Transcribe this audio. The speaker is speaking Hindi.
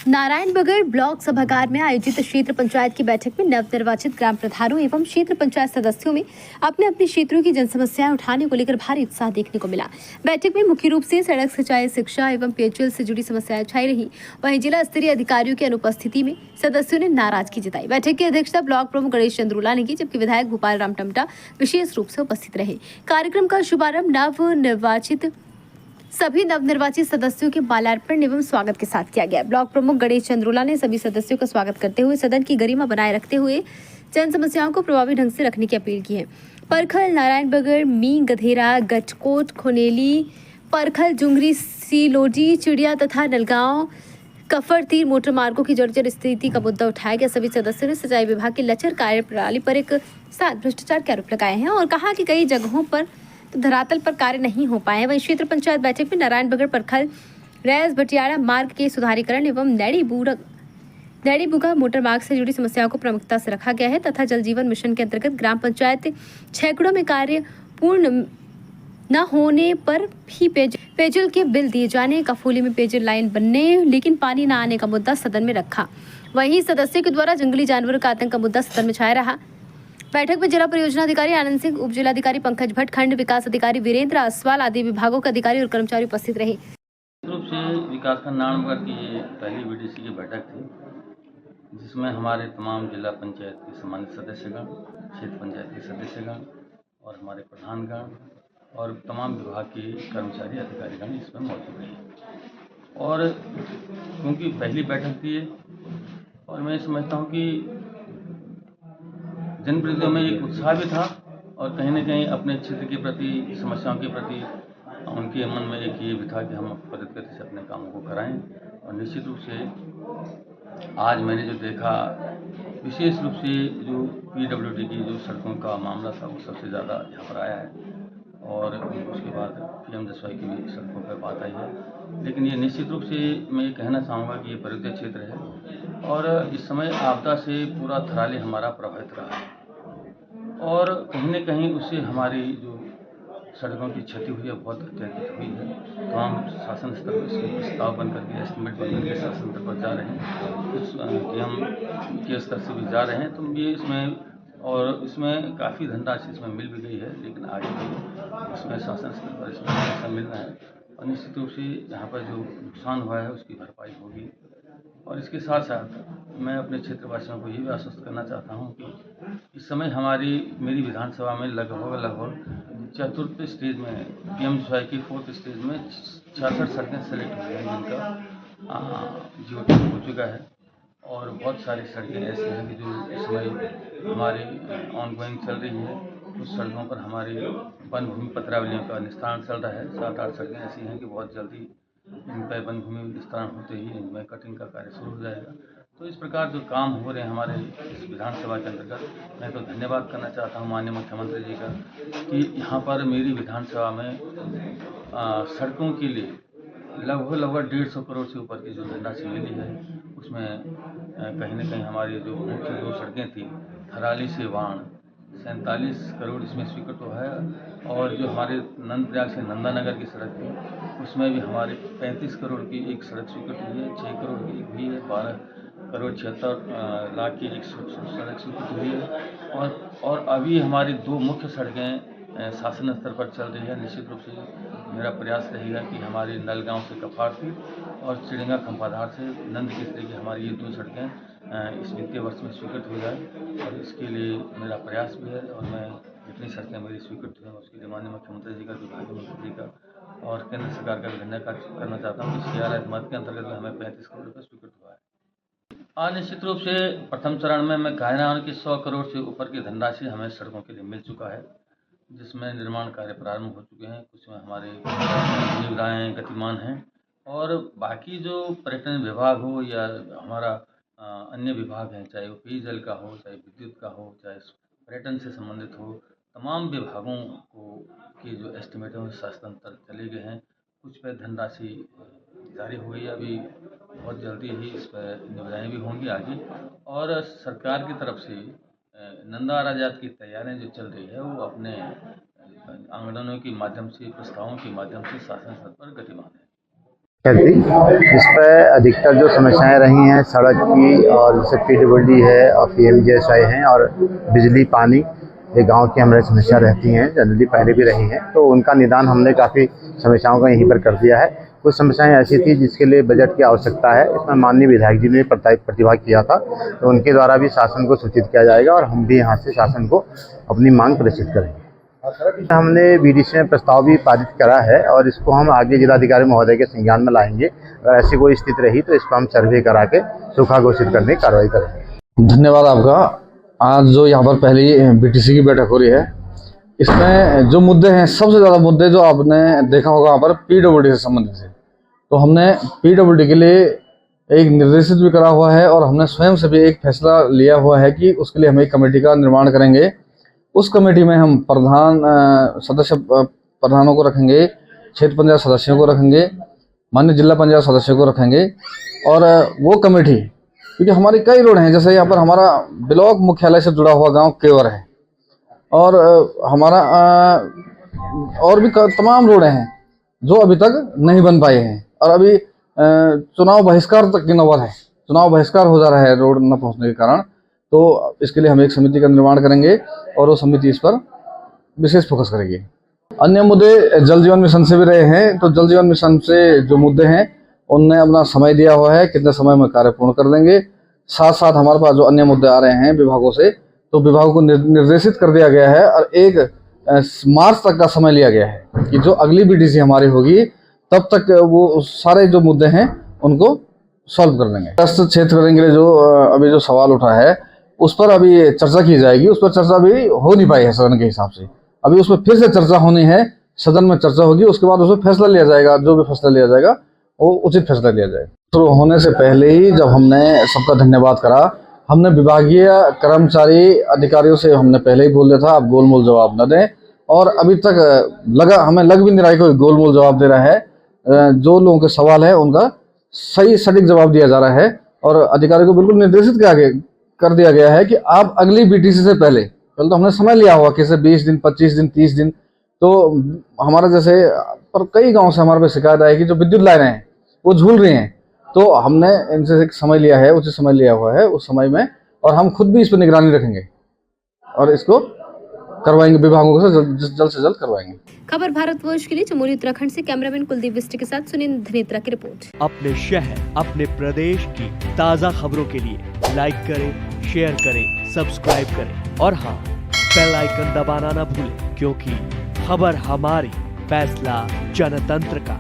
नारायणबगड़ ब्लॉक सभागार में आयोजित क्षेत्र पंचायत की बैठक में नवनिर्वाचित ग्राम प्रधानों एवं क्षेत्र पंचायत सदस्यों में अपने अपने क्षेत्रों की जनसमस्याएं उठाने को लेकर भारी उत्साह देखने को मिला। बैठक में मुख्य रूप से सड़क, सिंचाई, शिक्षा एवं पेयजल से जुड़ी समस्याएं छाई रही। वहीं जिला स्तरीय अधिकारियों की अनुपस्थिति में सदस्यों ने नाराजगी जताई। बैठक की अध्यक्षता ब्लॉक प्रमुख गणेश चंद्रूला ने की, जबकि विधायक भूपाल राम टमटा विशेष रूप से उपस्थित रहे। कार्यक्रम का शुभारंभ सभी नवनिर्वाचित सदस्यों के माल्यार्पण एवं स्वागत के साथ किया गया। ब्लॉक प्रमुख गणेश चंद्रूला ने सभी सदस्यों का स्वागत करते हुए सदन की गरिमा बनाए रखते हुए जन समस्याओं को प्रभावी ढंग से रखने की अपील की है। परखल, नारायणबगड़, मीन, गधेरा, गचकोट, खोनेली, परखल, जुंगरी, सीलोडी, चिड़िया तथा नलगांव कफर तीर मोटर मार्गों की जर्जर स्थिति का मुद्दा उठाया गया। सभी सदस्यों ने सिंचाई विभाग की लचर कार्य प्रणाली पर एक साथ भ्रष्टाचार के आरोप लगाए हैं और कहा कि कई जगहों पर तो धरातल पर कार्य नहीं हो पाए। वहीं क्षेत्र पंचायत बैठक में नारायणबगड़ परखल रैस भटियाड़ा मार्ग के सुधारीकरण एवं नैड़ीबुगा मोटर मार्ग से जुड़ी समस्याओं को प्रमुखता से रखा गया है तथा जल जीवन मिशन के अंतर्गत ग्राम पंचायत छेकड़ों में कार्य पूर्ण न होने पर भी पेयजल के बिल दिए जाने, कफूली में पेयजल लाइन बनने लेकिन पानी न आने का मुद्दा सदन में रखा। वहीं सदस्यों के द्वारा जंगली जानवरों का आतंक का मुद्दा सदन में छाया रहा। बैठक में जिला परियोजना अधिकारी आनंद सिंह, उप जिलाधिकारी पंकज भट्ट, खंड विकास अधिकारी वीरेंद्र आसवाल आदि विभागों के अधिकारी और कर्मचारी उपस्थित रहे। रूप से विकासखंड नारायणबगड़ की ये पहली बीडीसी की बैठक थी, जिसमें हमारे तमाम जिला पंचायत के सम्मानित सदस्यगण, क्षेत्र पंचायत के सदस्यगण और हमारे प्रधानगण और तमाम विभाग के कर्मचारी अधिकारीगण इसमें मौजूद रहे। और क्योंकि पहली बैठक थी और मैं समझता हूँ कि जनप्रतिनिधियों में एक उत्साह भी था और कहीं न कहीं अपने क्षेत्र के प्रति, समस्याओं के प्रति उनके मन में एक ये भी था कि हम त्वरित गति से अपने कामों को कराएं। और निश्चित रूप से आज मैंने जो देखा, विशेष रूप से जो पीडब्ल्यूडी की जो सड़कों का मामला था वो सबसे ज़्यादा यहाँ पर आया है और उसके बाद PM10 की भी सड़कों पर बात आई है। लेकिन ये निश्चित रूप से मैं ये कहना चाहूँगा कि ये पर्वतीय क्षेत्र है और इस समय आपदा से पूरा थराली हमारा प्रभावित रहा है और कहीं न कहीं उससे हमारी जो सड़कों की क्षति हुई है बहुत अत्यधिक हुई है। तो हम शासन स्तर पर इसके प्रस्ताव बन करके, एस्टिमेट बन करके शासन स्तर पर जा रहे हैं, कुछ DM के स्तर से भी जा रहे हैं। तो ये इसमें काफ़ी धनराशि इसमें मिल भी गई है, लेकिन आगे भी इसमें शासन स्तर पर इसमें पैसा मिल रहा है और निश्चित रूप से यहाँ पर जो नुकसान हुआ है उसकी भरपाई होगी। और इसके साथ साथ मैं अपने क्षेत्रवासियों को ये भी आश्वस्त करना चाहता हूँ कि इस समय मेरी विधानसभा में लगभग चतुर्थ स्टेज में PM10 की 4th स्टेज में 66 सड़कें सेलेक्ट हुई हैं, जिनका GOT हो चुका है और बहुत सारी सड़कें ऐसी हैं कि जो इस समय हमारी ऑनगोइंग चल रही है। कुछ सड़कों पर हमारी वन भूमि पत्रावलियों का निस्तारण चल रहा है। 7-8 सड़कें ऐसी हैं कि बहुत जल्दी इन पर वन भूमि विस्तारण होते ही इनमें कटिंग का कार्य शुरू हो जाएगा। तो इस प्रकार जो काम हो रहे हैं हमारे इस विधानसभा के अंतर्गत, मैं तो धन्यवाद करना चाहता हूँ माननीय मुख्यमंत्री जी का कि यहाँ पर मेरी विधानसभा में सड़कों के लिए लगभग 150 करोड़ से ऊपर की जो धनराशि मिली है, उसमें कहीं न कहीं हमारी जो मुख्य 2 सड़कें थी, थराली से वाण 47 करोड़ इसमें स्वीकृत हुआ है और जो हमारे नंदप्रयाग से नंदानगर की सड़क थी, उसमें भी हमारे 35 करोड़ की एक सड़क स्वीकृत हुई है, 6 करोड़ की एक हुई है, 12 करोड़ 76 लाख की एक सड़क स्वीकृत हुई है और अभी हमारी 2 मुख्य सड़कें शासन स्तर पर चल रही है। निश्चित रूप से मेरा प्रयास रहेगा कि हमारी नलगांव से कफारती और चिड़िंगा खंपाधार से नंद किस्ती की हमारी ये 2 सड़कें इस वित्तीय वर्ष में स्वीकृत हो जाए और इसके लिए मेरा प्रयास भी है और मैं जितनी सड़कें मेरी स्वीकृत हुई उसके लिए माननीय मुख्यमंत्री जी का, विभागीय मंत्री जी का और केंद्र सरकार का भी धन्यवाद करना चाहता हूँ कि CRS मद के अंतर्गत हमें 35 करोड़ रुपये स्वीकृत हुआ है। निश्चित रूप से प्रथम चरण में मैं कह रहा हूँ कि 100 करोड़ से ऊपर की धनराशि हमें सड़कों के लिए मिल चुका है, जिसमें निर्माण कार्य प्रारंभ हो चुके हैं। कुछ में हमारे निविदाएँ गतिमान हैं और बाकी जो पर्यटन विभाग हो या हमारा अन्य विभाग हैं, चाहे वो पेयजल का हो, चाहे विद्युत का हो, चाहे पर्यटन से संबंधित हो, तमाम विभागों के जो एस्टिमेट हैं वो शासन स्तर चले गए हैं। कुछ पे धनराशि जारी हो गई, अभी बहुत जल्दी ही इस पर निविदाएँ भी होंगी आगे और सरकार की तरफ से नंदा आराजात की तैयारियां जो चल रही है वो अपने आंदोलनों के माध्यम से, प्रस्तावों के माध्यम से शासन स्तर पर गतिमान है। थी, जिस पर अधिकतर जो समस्याएं रही हैं सड़क की और जैसे पीडब्ल्यूडी है और पीएमजीएसवाई हैं और बिजली पानी, ये गांव की हमारी समस्या रहती हैं, जनरली पहले भी रही हैं, तो उनका निदान हमने काफ़ी समस्याओं का यहीं पर कर दिया है। कुछ समस्याएं ऐसी थी जिसके लिए बजट की आवश्यकता है, इसमें माननीय विधायक जी ने प्रतिभाग किया था, तो उनके द्वारा भी शासन को सूचित किया जाएगा और हम भी यहाँ से शासन को अपनी मांग प्रेषित करेंगे। हमने बीडीसी में प्रस्ताव भी पारित करा है और इसको हम आगे जिलाधिकारी महोदय के संज्ञान में लाएंगे। अगर ऐसी कोई स्थिति रही तो इस पर हम सर्वे करा के सूखा घोषित करने की कार्रवाई करेंगे। धन्यवाद आपका। आज जो यहाँ पर पहली बीटीसी की बैठक हो रही है, इसमें जो मुद्दे हैं, सबसे ज़्यादा मुद्दे जो आपने देखा होगा यहाँ पर पीडब्ल्यूडी से संबंधित है। तो हमने पीडब्ल्यूडी के लिए एक निर्देशित भी करा हुआ है और हमने स्वयं से भी एक फैसला लिया हुआ है कि उसके लिए हम एक कमेटी का निर्माण करेंगे। उस कमेटी में हम प्रधानों को रखेंगे, क्षेत्र पंचायत सदस्यों को रखेंगे, माननीय जिला पंचायत सदस्यों को रखेंगे। और वो कमेटी, क्योंकि हमारी कई रोड हैं, जैसे यहाँ पर हमारा ब्लॉक मुख्यालय से जुड़ा हुआ गांव केवर है और हमारा और भी तमाम रोड हैं जो अभी तक नहीं बन पाए हैं और अभी चुनाव बहिष्कार तक की नौबत है। चुनाव बहिष्कार हो जा रहा है रोड न पहुँचने के कारण। तो इसके लिए हम एक समिति का निर्माण करेंगे और वो समिति इस पर विशेष फोकस करेगी। अन्य मुद्दे जल जीवन मिशन से भी रहे हैं, तो जल जीवन मिशन से जो मुद्दे हैं उनने अपना समय दिया हुआ है, कितने समय में कार्य पूर्ण कर देंगे। साथ साथ हमारे पास जो अन्य मुद्दे आ रहे हैं विभागों से, तो विभागों को निर्देशित कर दिया गया है और 1 मार्च तक का समय लिया गया है कि जो अगली बीडीसी हमारी होगी तब तक वो सारे जो मुद्दे हैं उनको सॉल्व कर देंगे। क्षेत्र करेंगे के लिए जो अभी जो सवाल उठा है उस पर अभी चर्चा की जाएगी। उस पर चर्चा अभी हो नहीं पाई है सदन के हिसाब से। अभी उसमें फिर से चर्चा होनी है, सदन में चर्चा होगी, उसके बाद उसमें फैसला लिया जाएगा। जो भी फैसला लिया जाएगा वो उचित फैसला लिया जाएगा। शुरू होने से पहले ही जब हमने सबका धन्यवाद करा, हमने विभागीय कर्मचारी अधिकारियों से हमने पहले ही बोल दिया था आप गोलमोल जवाब न दें, और अभी तक हमें लग भी नहीं रहा है कोई गोलमोल जवाब दे रहा है। जो लोगों के सवाल है उनका सही सटीक जवाब दिया जा रहा है और अधिकारी को बिल्कुल निर्देशित कर दिया गया है कि आप अगली बीटीसी से पहले तो हमने समय लिया हुआ कि 20 दिन, 25 दिन, 30 दिन। तो हमारा जैसे पर कई गांव से हमारे पे शिकायत आई कि जो विद्युत लाइनें हैं वो झूल रही हैं, तो हमने इनसे एक समय लिया है, उचित समय लिया हुआ है उस समय में, और हम खुद भी इस पर निगरानी रखेंगे और इसको करवाएंगे, विभागों से जल्द से जल्द करवाएंगे। खबर भारतवर्ष के लिए चमोली उत्तराखंड से कैमरामैन कुलदीप बिष्ट के साथ सुनील धनेत्रा की रिपोर्ट। अपने शहर, अपने प्रदेश की ताज़ा खबरों के लिए लाइक करें, शेयर करें, सब्सक्राइब करें और हाँ, बेल आइकन दबाना ना भूलें, क्योंकि खबर हमारी, फैसला जनतंत्र का।